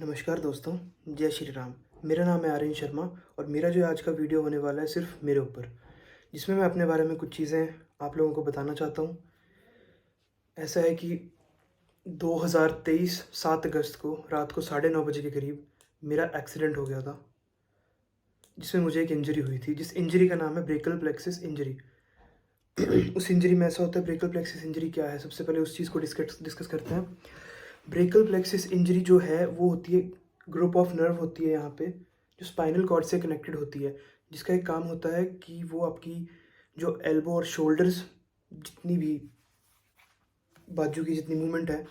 नमस्कार दोस्तों, जय श्री राम। मेरा नाम है आर्यन शर्मा और मेरा जो आज का वीडियो होने वाला है सिर्फ मेरे ऊपर, जिसमें मैं अपने बारे में कुछ चीज़ें आप लोगों को बताना चाहता हूँ। ऐसा है कि 2023 7 अगस्त को रात को 9:30 बजे के करीब मेरा एक्सीडेंट हो गया था, जिसमें मुझे एक इंजरी हुई थी, जिस इंजरी का नाम है ब्रेकियल प्लेक्सिस इंजरी। उस इंजरी में ऐसा होता है, ब्रेकियल प्लेक्सिस इंजरी क्या है? सबसे पहले उस चीज़ को डिस्कस करते हैं। ब्रेकियल प्लेक्सिस इंजरी जो है वो होती है, ग्रुप ऑफ नर्व होती है यहाँ पे, जो स्पाइनल कॉर्ड से कनेक्टेड होती है, जिसका एक काम होता है कि वो आपकी जो एल्बो और शोल्डर्स, जितनी भी बाजू की जितनी मूवमेंट है,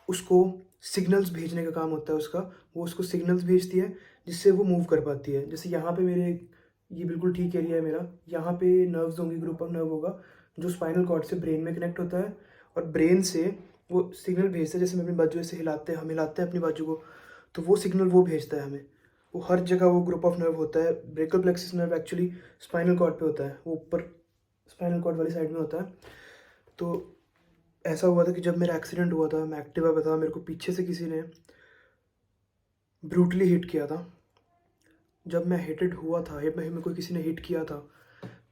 उसको सिग्नल्स भेजने का काम होता है उसका। वो उसको सिग्नल्स भेजती है जिससे वो मूव कर पाती है। जैसे यहाँ पे मेरे, ये बिल्कुल ठीक एरिया है मेरा, यहाँ पे नर्व्स होंगी, ग्रुप ऑफ नर्व होगा जो स्पाइनल कॉर्ड से ब्रेन में कनेक्ट होता है और ब्रेन से वो सिग्नल भेजता है। जैसे मैं अपनी बाजू ऐसे हम हिलाते हैं अपनी बाजू को, तो वो सिग्नल वो भेजता है हमें। वो हर जगह वो ग्रुप ऑफ नर्व होता है। Brachial plexus nerve actually spinal cord पे होता है, वो ऊपर स्पाइनल कॉर्ड वाली साइड में होता है। तो ऐसा हुआ था कि जब मेरा एक्सीडेंट हुआ था, मैं एक्टिवा पे था, मेरे को पीछे से किसी ने ब्रूटली हिट किया था। जब मैं हिटेड हुआ था या मेरे को किसी ने हिट किया था,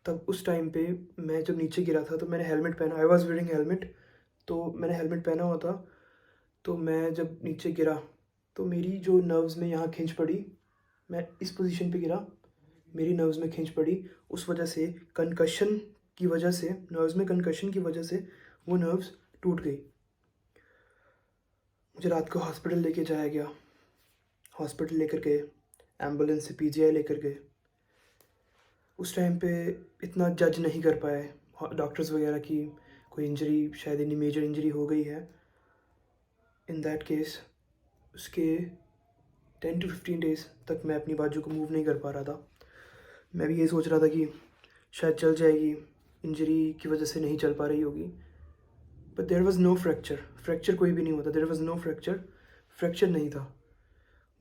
तब उस टाइम पे मैं जब नीचे गिरा था तो मैंने हेलमेट पहना, आई वॉज़ वेयरिंग हेलमेट, तो मैंने हेलमेट पहना हुआ था। तो मैं जब नीचे गिरा तो मेरी जो नर्व्स में यहाँ खींच पड़ी, मैं इस पोजीशन पे गिरा, मेरी नर्व्स में खींच पड़ी। उस वजह से कंकशन की वजह से, नर्व्स में कंकशन की वजह से वो नर्व्स टूट गई। मुझे रात को हॉस्पिटल लेके जाया गया, हॉस्पिटल लेकर गए, एम्बुलेंस से पीजीआई लेकर गए। उस टाइम पे इतना जज नहीं कर पाए डॉक्टर्स वगैरह की कोई इंजरी, शायद इतनी मेजर इंजरी हो गई है। इन दैट केस उसके 10 to 15 डेज़ तक मैं अपनी बाजू को मूव नहीं कर पा रहा था। मैं भी ये सोच रहा था कि शायद चल जाएगी, इंजरी की वजह से नहीं चल पा रही होगी। But there was no fracture, fracture कोई भी नहीं होता, there was no fracture, fracture नहीं था,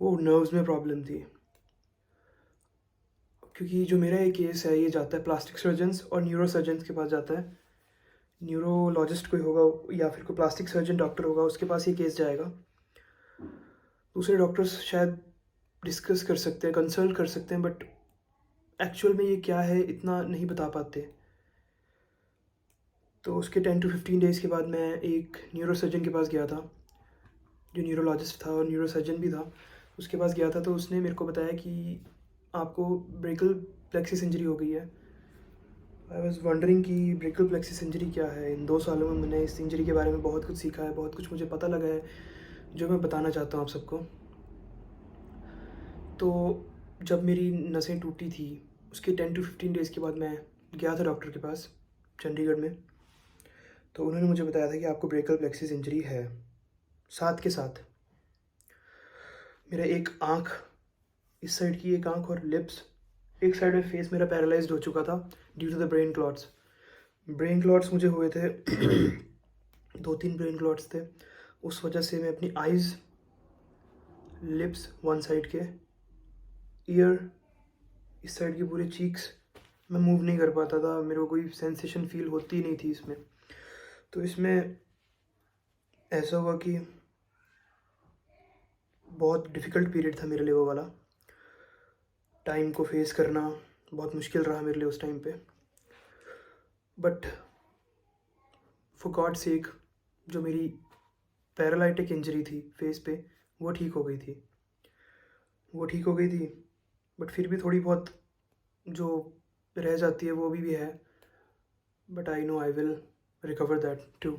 वो नर्व्स में प्रॉब्लम थी। क्योंकि जो मेरा ये केस है, ये जाता है प्लास्टिक सर्जन्स और न्यूरो सर्जन्स के पास जाता है। न्यूरोलॉजिस्ट कोई होगा या फिर कोई प्लास्टिक सर्जन डॉक्टर होगा, उसके पास ये केस जाएगा। दूसरे डॉक्टर्स शायद डिस्कस कर सकते हैं, कंसल्ट कर सकते हैं, बट एक्चुअल में ये क्या है इतना नहीं बता पाते। तो उसके 10 to 15 डेज़ के बाद मैं एक न्यूरो सर्जन के पास गया था, जो न्यूरोलॉजिस्ट था और न्यूरो सर्जन भी था। उसके पास गया था तो उसने मेरे को बताया कि आपको ब्रेकियल प्लेक्सिस इंजरी हो गई है। आई वॉज़ वंडरिंग कि ब्रेकियल प्लेक्सिस इंजरी क्या है। इन 2 सालों में मैंने इस इंजरी के बारे में बहुत कुछ सीखा है, बहुत कुछ मुझे पता लगा है, जो मैं बताना चाहता हूँ आप सबको। तो जब मेरी नसें टूटी थी, उसके 10 to 15 डेज़ के बाद मैं गया था डॉक्टर के पास चंडीगढ़ में। तो उन्होंने मुझे बताया था कि आपको ब्रेकियल प्लेक्सिस इंजरी है। साथ के साथ मेरा एक आँख, इस साइड की एक आँख और लिप्स, एक साइड में फेस मेरा पैरालाइज्ड हो चुका था due to the brain clots. Brain clots मुझे हुए थे 2-3 ब्रेन क्लॉट्स थे। उस वजह से मैं अपनी आइज़, लिप्स वन साइड के, ईयर, इस साइड की पूरे चीक्स, मैं मूव नहीं कर पाता था। मेरे को कोई सेंसेशन फील होती नहीं थी इसमें। तो इसमें ऐसा हुआ कि बहुत डिफ़िकल्ट पीरियड था मेरे लिए वो वाला। टाइम को फेस करना बहुत मुश्किल रहा मेरे लिए उस टाइम पे। बट फॉर गॉड सेक, जो मेरी पैरालाइटिक इंजरी थी फेस पे, वो ठीक हो गई थी, वो ठीक हो गई थी। बट फिर भी थोड़ी बहुत जो रह जाती है वो भी है। But I know I will recover that too.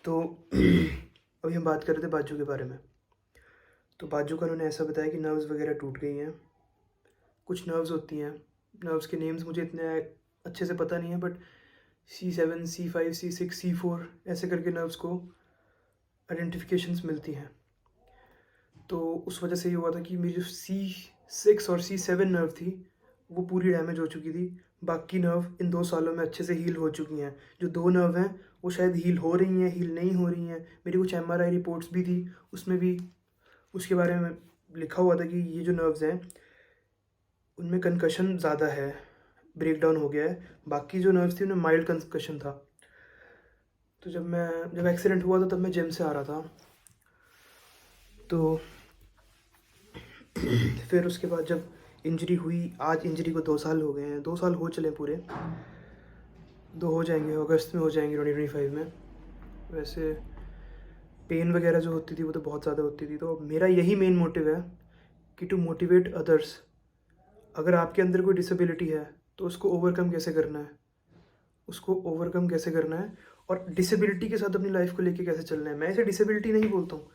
तो अभी हम बात कर रहे थे बाजू के बारे में। तो बाजू का उन्होंने ऐसा बताया कि नर्व्स वगैरह टूट गई हैं। कुछ नर्व्स होती हैं, नर्व्स के नेम्स मुझे इतने अच्छे से पता नहीं है, but C7, C5, C6, C4 ऐसे करके नर्व्स को आइडेंटिफिकेशंस मिलती हैं। तो उस वजह से ये हुआ था कि मेरी जो C6 और C7 नर्व थी वो पूरी डैमेज हो चुकी थी। बाकी नर्व इन 2 सालों में अच्छे से हील हो चुकी हैं। जो 2 नर्व हैं वो शायद हील हो रही हैं, हील नहीं हो रही हैं। मेरी कुछ MRI रिपोर्ट्स भी थी, उसमें भी उसके बारे में लिखा हुआ था कि ये जो नर्व्स हैं उनमें कंकशन ज़्यादा है, ब्रेकडाउन हो गया है। बाकी जो नर्व्स थी उनमें माइल्ड कंकशन था। तो जब एक्सीडेंट हुआ था तब मैं जिम से आ रहा था। तो फिर उसके बाद जब इंजरी हुई, आज इंजरी को 2 साल हो गए हैं, 2 साल हो चले पूरे, 2 हो जाएँगे, अगस्त में हो जाएँगे 2025 में। वैसे पेन वगैरह जो होती थी वो तो बहुत ज़्यादा होती थी, तो मेरा यही मेन मोटिव है कि टू मोटिवेट अदर्स। अगर आपके अंदर कोई डिसेबिलिटी है तो उसको ओवरकम कैसे करना है, उसको ओवरकम कैसे करना है और डिसेबिलिटी के साथ अपनी लाइफ को लेके कैसे चलना है। मैं इसे डिसेबिलिटी नहीं बोलता हूँ,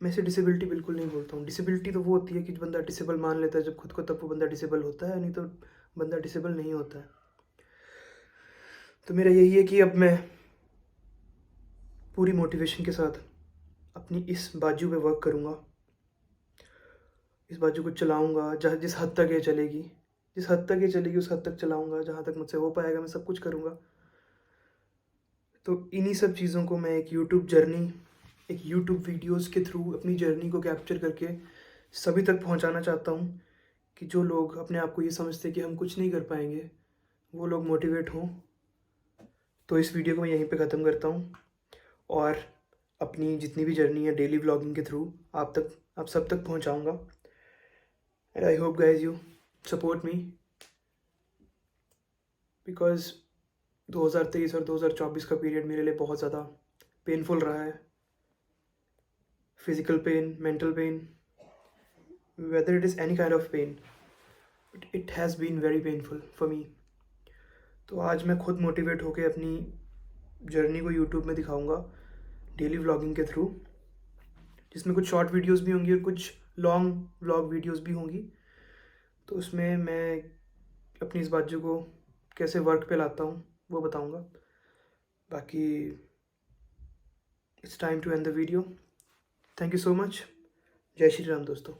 मैं इसे डिसेबिलिटी बिल्कुल नहीं बोलता हूँ। डिसेबिलिटी तो वो होती है कि बंदा डिसेबल मान लेता है जब खुद को, तब वो बंदा डिसेबल होता है, नहीं तो बंदा डिसेबल नहीं होता है। तो मेरा यही है कि अब मैं पूरी मोटिवेशन के साथ अपनी इस बाजू पे वर्क करूँगा, इस बाजू को चलाऊँगा, जहाँ जिस हद तक ये चलेगी, जिस हद तक ये चलेगी उस हद तक चलाऊँगा, जहाँ तक मुझसे हो पाएगा मैं सब कुछ करूँगा। तो इन्हीं सब चीज़ों को मैं एक यूट्यूब जर्नी, एक यूट्यूब वीडियोज़ के थ्रू अपनी जर्नी को कैप्चर करके सभी तक पहुँचाना चाहता हूँ, कि जो लोग अपने आप को ये समझते हैं कि हम कुछ नहीं कर पाएँगे, वो लोग मोटिवेट हों। तो इस वीडियो को मैं यहीं पे ख़त्म करता हूँ और अपनी जितनी भी जर्नी है डेली व्लॉगिंग के थ्रू आप सब तक पहुँचाऊँगा। And I hope guys you support me, because 2023 और 2024 का पीरियड मेरे लिए बहुत ज़्यादा पेनफुल रहा है। Physical pain, mental pain, whether it is any kind of pain, but it has been very painful for me. तो आज मैं खुद मोटिवेट होकर अपनी जर्नी को यूट्यूब में दिखाऊंगा डेली व्लॉगिंग के थ्रू, जिसमें कुछ शॉर्ट वीडियोस भी होंगी और कुछ लॉन्ग व्लॉग वीडियोस भी होंगी। तो उसमें मैं अपनी इस बाजू को कैसे वर्क पे लाता हूँ वो बताऊँगा। बाकी it's time to end the video. Thank you so much. जय श्री राम दोस्तों।